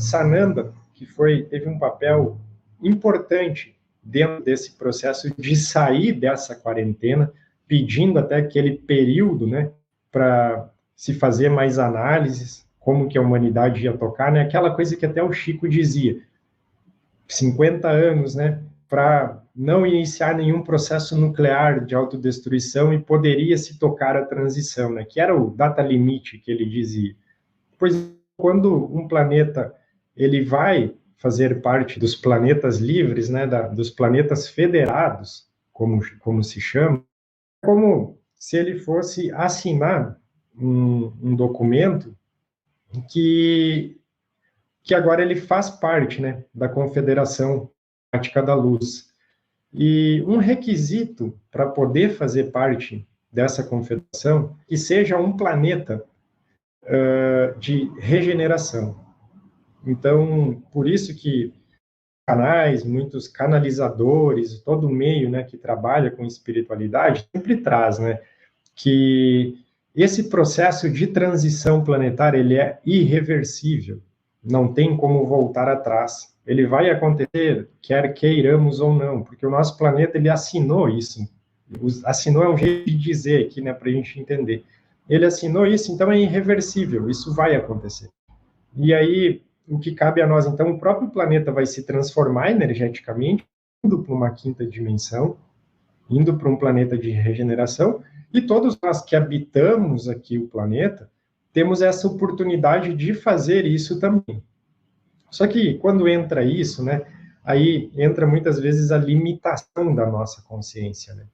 Sananda, que teve um papel importante dentro desse processo de sair dessa quarentena, pedindo até aquele período, né, para se fazer mais análises, como que a humanidade ia tocar, né, aquela coisa que até o Chico dizia, 50 anos, né, para não iniciar nenhum processo nuclear de autodestruição e poderia se tocar a transição, né, que era o data limite que ele dizia. Pois quando um planeta ele vai fazer parte dos planetas livres, né, dos planetas federados, como se chama, como se ele fosse assinar um documento que agora ele faz parte, né, da Confederação Galáctica da Luz. E um requisito para poder fazer parte dessa confederação que seja um planeta de regeneração. Então, por isso que canais, muitos canalizadores, todo o meio, né, que trabalha com espiritualidade, sempre traz, né, que esse processo de transição planetária, ele é irreversível, não tem como voltar atrás. Ele vai acontecer, quer queiramos ou não, porque o nosso planeta, ele assinou isso. Assinou é um jeito de dizer aqui, né, para a gente entender. Ele assinou isso, então é irreversível, isso vai acontecer. E aí, o que cabe a nós, então, o próprio planeta vai se transformar energeticamente, indo para uma quinta dimensão, indo para um planeta de regeneração, e todos nós que habitamos aqui o planeta, temos essa oportunidade de fazer isso também. Só que quando entra isso, né, aí entra muitas vezes a limitação da nossa consciência, né?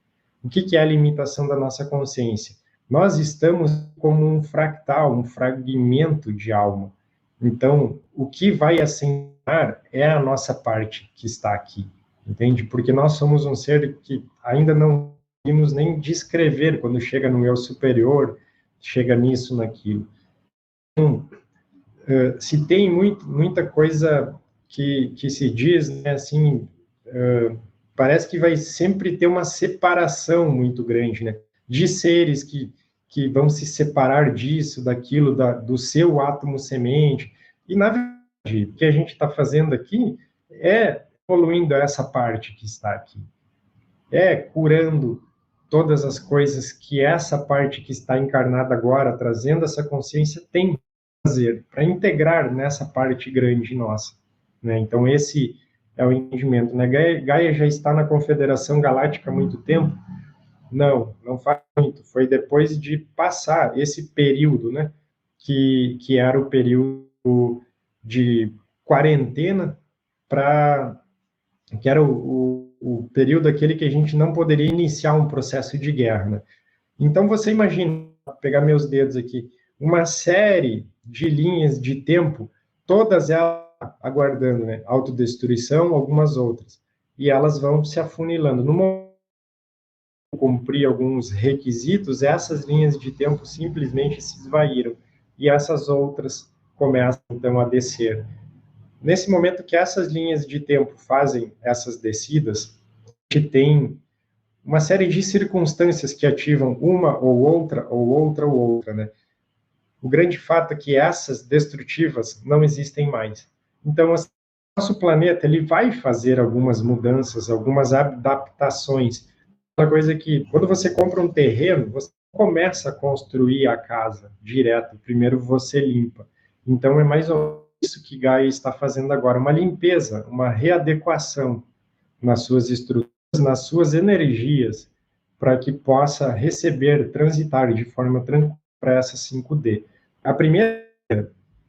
O que é a limitação da nossa consciência? Nós estamos como um fractal, um fragmento de alma. Então, o que vai assentar é a nossa parte que está aqui, entende? Porque nós somos um ser que ainda não conseguimos nem descrever quando chega no eu superior, chega nisso, naquilo. Então, se tem muita coisa que se diz, né, assim, parece que vai sempre ter uma separação muito grande, né, de seres que vão se separar disso, daquilo, do seu átomo semente, e na verdade, o que a gente está fazendo aqui é evoluindo essa parte que está aqui, é curando todas as coisas que essa parte que está encarnada agora, trazendo essa consciência, tem que fazer, para integrar nessa parte grande nossa, né? Então, esse é o entendimento, né? Gaia já está na Confederação Galáctica há muito tempo? Não faz muito, foi depois de passar esse período, né? Que era o período de quarentena, que era o período aquele que a gente não poderia iniciar um processo de guerra, né? Então, você imagina, pegar meus dedos aqui, uma série de linhas de tempo, todas elas aguardando, né, autodestruição, algumas outras, e elas vão se afunilando. No momento de cumprir alguns requisitos, essas linhas de tempo simplesmente se esvaíram, e essas outras começam, então, a descer. Nesse momento que essas linhas de tempo fazem essas descidas, a gente tem uma série de circunstâncias que ativam uma ou outra, ou outra, ou outra, né? O grande fato é que essas destrutivas não existem mais. Então, assim, nosso planeta ele vai fazer algumas mudanças, algumas adaptações. Uma coisa que, quando você compra um terreno, você começa a construir a casa direto. Primeiro você limpa. Então, é mais ou menos isso que Gaia está fazendo agora, uma limpeza, uma readequação nas suas estruturas, nas suas energias, para que possa receber, transitar de forma tranquila para essa 5D. A primeira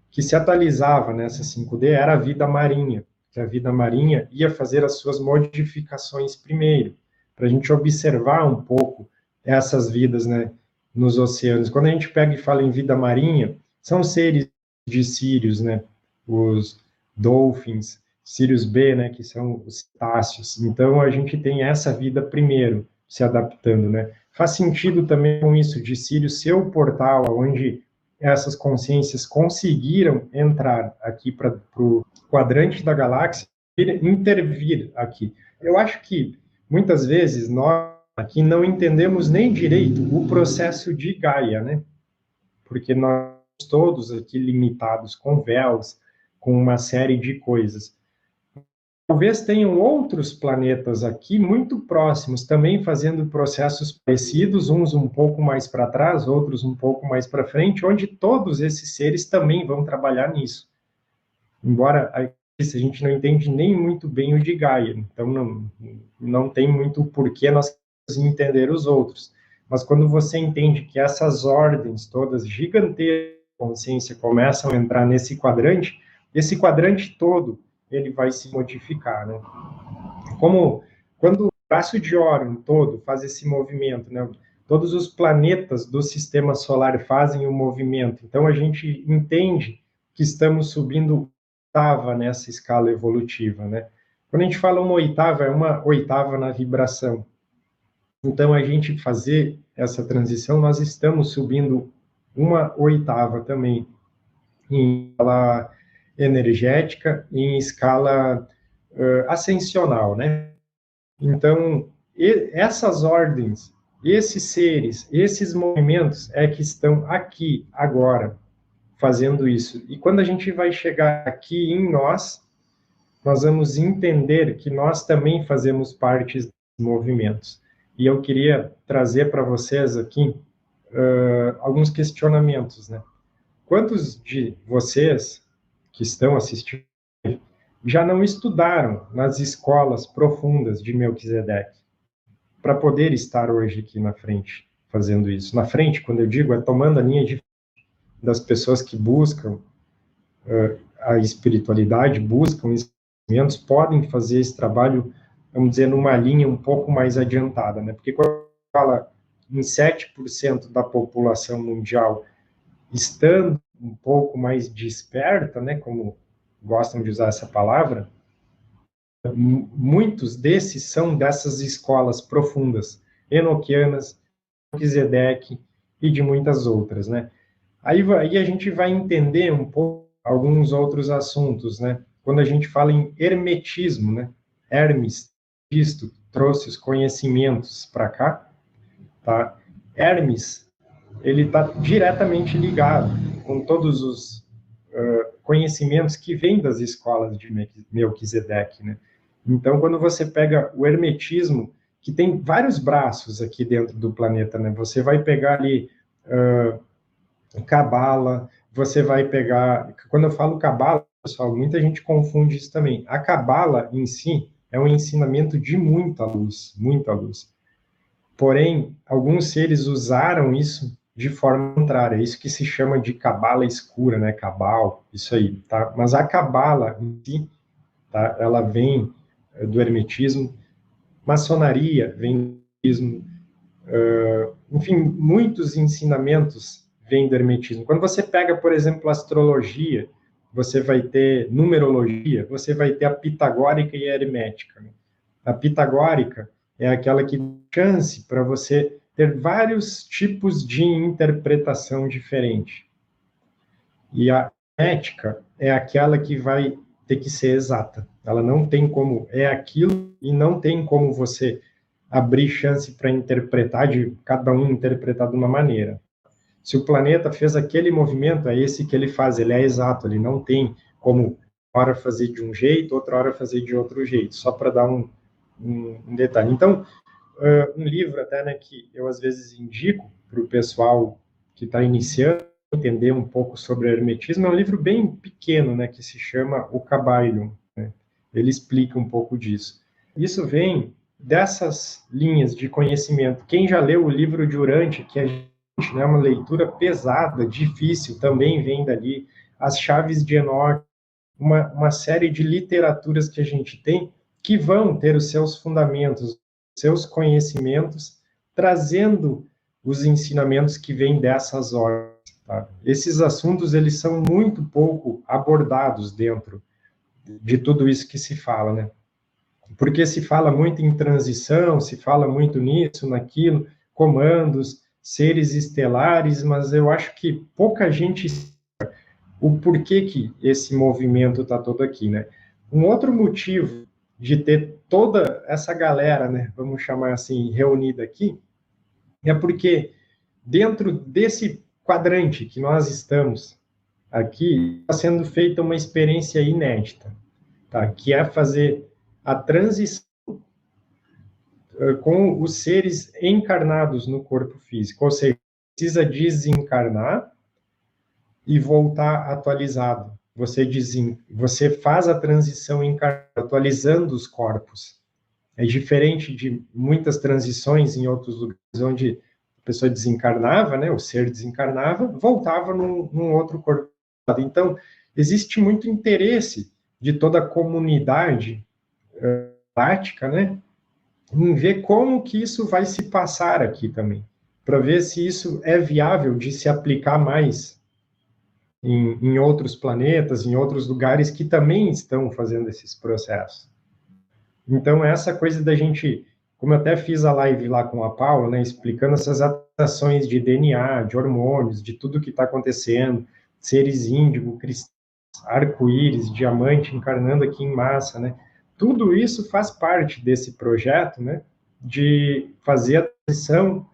que se atualizava nessa 5D era a vida marinha, que a vida marinha ia fazer as suas modificações primeiro, para a gente observar um pouco essas vidas, né, nos oceanos. Quando a gente pega e fala em vida marinha, são seres de Sírios, né, os dolphins, Sirius B, né, que são os cetáceos. Então, a gente tem essa vida primeiro, se adaptando, né. Faz sentido também com isso, de Sirius ser o portal onde essas consciências conseguiram entrar aqui para o quadrante da galáxia e intervir aqui. Eu acho que, muitas vezes, nós aqui não entendemos nem direito o processo de Gaia, né? Porque nós todos aqui limitados com véus, com uma série de coisas. Talvez tenham outros planetas aqui muito próximos, também fazendo processos parecidos, uns um pouco mais para trás, outros um pouco mais para frente, onde todos esses seres também vão trabalhar nisso. Embora a gente não entende nem muito bem o de Gaia, então não tem muito porquê nós entender os outros. Mas quando você entende que essas ordens todas gigantescas de consciência começam a entrar nesse quadrante, esse quadrante todo ele vai se modificar, né? Como quando o braço de Órion todo faz esse movimento, né? Todos os planetas do sistema solar fazem o movimento. Então a gente entende que estamos subindo oitava nessa escala evolutiva, né? Quando a gente fala uma oitava, é uma oitava na vibração. Então a gente fazer essa transição, nós estamos subindo uma oitava também em escala energética e em escala ascensional, né? Então, essas ordens, esses seres, esses movimentos é que estão aqui, agora, fazendo isso. E quando a gente vai chegar aqui em nós, nós vamos entender que nós também fazemos parte dos movimentos. E eu queria trazer para vocês aqui alguns questionamentos, né? Quantos de vocês que estão assistindo já não estudaram nas escolas profundas de Melquisedeque para poder estar hoje aqui na frente fazendo isso? Na frente, quando eu digo, é tomando a linha de das pessoas que buscam a espiritualidade, buscam ensinamentos, podem fazer esse trabalho, vamos dizer, numa linha um pouco mais adiantada, né? Porque quando fala em 7% da população mundial estando um pouco mais desperta, né, como gostam de usar essa palavra, muitos desses são dessas escolas profundas, enoquianas, Melquisedeque e de muitas outras, né? Aí a gente vai entender um pouco alguns outros assuntos, né? Quando a gente fala em hermetismo, né? Hermes, Cristo, trouxe os conhecimentos para cá, tá? Hermes, ele está diretamente ligado com todos os conhecimentos que vêm das escolas de Melquisedeque, né? Então, quando você pega o hermetismo, que tem vários braços aqui dentro do planeta, né? Você vai pegar ali Cabala, você vai pegar... Quando eu falo Cabala, pessoal, muita gente confunde isso também. A Cabala, em si, é um ensinamento de muita luz, muita luz. Porém, alguns seres usaram isso de forma contrária, isso que se chama de cabala escura, né, cabal, isso aí, tá? Mas a cabala em si, tá? Ela vem do hermetismo, maçonaria vem do hermetismo, enfim, muitos ensinamentos vêm do hermetismo. Quando você pega, por exemplo, a astrologia, você vai ter numerologia, você vai ter a pitagórica e a hermética, né? A pitagórica é aquela que dá chance para você ter vários tipos de interpretação diferente. E a ética é aquela que vai ter que ser exata. Ela não tem como, é aquilo e não tem como você abrir chance para interpretar, de cada um interpretar de uma maneira. Se o planeta fez aquele movimento, é esse que ele faz, ele é exato, ele não tem como uma hora fazer de um jeito, outra hora fazer de outro jeito, só para dar um detalhe. Então, um livro até, né, que eu às vezes indico para o pessoal que está iniciando a entender um pouco sobre hermetismo, é um livro bem pequeno, né, que se chama O Kybalion, né? Ele explica um pouco disso. Isso vem dessas linhas de conhecimento. Quem já leu o livro de Urantia, que é uma leitura pesada, difícil, também vem dali. As Chaves de Enoch, uma série de literaturas que a gente tem que vão ter os seus fundamentos, seus conhecimentos, trazendo os ensinamentos que vêm dessas ordens. Tá? Esses assuntos, eles são muito pouco abordados dentro de tudo isso que se fala, né? Porque se fala muito em transição, se fala muito nisso, naquilo, comandos, seres estelares, mas eu acho que pouca gente sabe o porquê que esse movimento está todo aqui, né? Um outro motivo de ter toda essa galera, né, vamos chamar assim, reunida aqui, é porque dentro desse quadrante que nós estamos, aqui está sendo feita uma experiência inédita, tá? Que é fazer a transição com os seres encarnados no corpo físico, ou seja, precisa desencarnar e voltar atualizado. Você faz a transição atualizando os corpos. É diferente de muitas transições em outros lugares onde a pessoa desencarnava, né, o ser desencarnava, voltava num outro corpo. Então, existe muito interesse de toda a comunidade prática, né, em ver como que isso vai se passar aqui também, para ver se isso é viável de se aplicar mais em outros planetas, em outros lugares que também estão fazendo esses processos. Então, essa coisa da gente, como eu até fiz a live lá com a Paula, né, explicando essas adaptações de DNA, de hormônios, de tudo que está acontecendo, seres índigo, cristais, arco-íris, diamante encarnando aqui em massa, né? Tudo isso faz parte desse projeto, né, de fazer a transição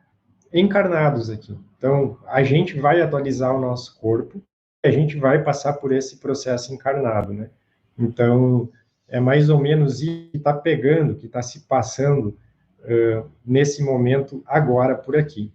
encarnados aqui. Então, a gente vai atualizar o nosso corpo, a gente vai passar por esse processo encarnado, né? Então, é mais ou menos isso que está pegando, que está se passando nesse momento agora por aqui.